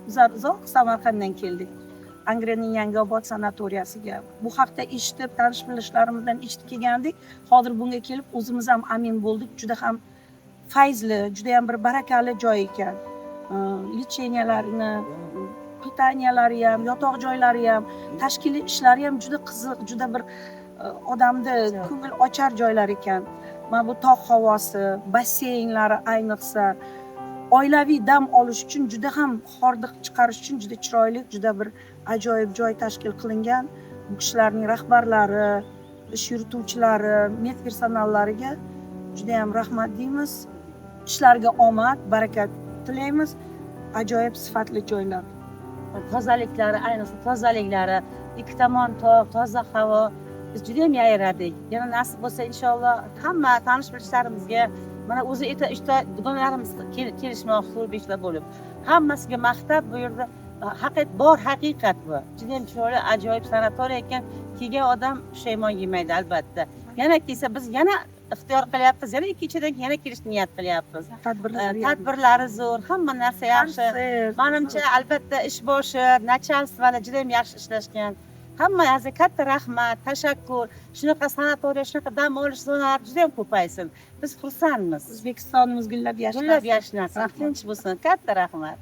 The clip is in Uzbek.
uzoq Samarqanddan keldik. Angrenning Yangiobod sanatoriyasiga. Bu haqda eshitib, tanish bilishlarimizdan eshitib kelgandik. Hozir bunga kelib o'zimiz ham amin bo'ldik. Juda ham fayzli, juda ham bir barakali joy ekan. Litseyniyalarni, pitaniyalari ham, yotoq joylari ham, tashkiliy ishlari ham juda qiziq, juda bir odamni ko'ngil ochar joylar ekan. Mana bu tog' havosi, basseynlari ayniqsa oilaviy dam olish uchun juda ham hordiq chiqarish uchun juda chiroyli, juda bir ajoyib joy tashkil qilingan. Bu kishilarning rahbarlari, ish yurituvchilari, medpersonallariga juda ham rahmat deymiz. Ishlariga omad, barakat tilaymiz. Ajoyib sifatli joylar. Tozaliklari, ayniqsa tozaliklari, ikki tomon tog', toza havo. Biz juda ham yayrardik. Yana nasib bo'lsa inshaalloh hamma tanish bilishlarimizga mana o'zi ishda dugonlarimiz kelishmoqchi Ulbekda bo'lib. Hammasiga maqtab bu yerda haqiqat bu. Juda ham chiroyli, ajoyib sanatoriya ekan. Kelgan odam pushaymon yemaydi albatta. Yana kelsa biz yana ixtiyor qilyapmiz, yana ikkinchidan yana kelishni niyat qilyapmiz. Tadbirlari zo'r, hamma narsa yaxshi. Menimcha albatta ish boshi, nachalstvolar juda ham yaxshi ishlashgan. Hammaga katta rahmat, tashakkur. Shunaqa sanatoriya, shunaqa dam olish zonalari juda ham ko'paysin. Biz xursandmiz. O'zbekistonimiz gullab yashnasin. Tinch bo'lsin. Katta rahmat.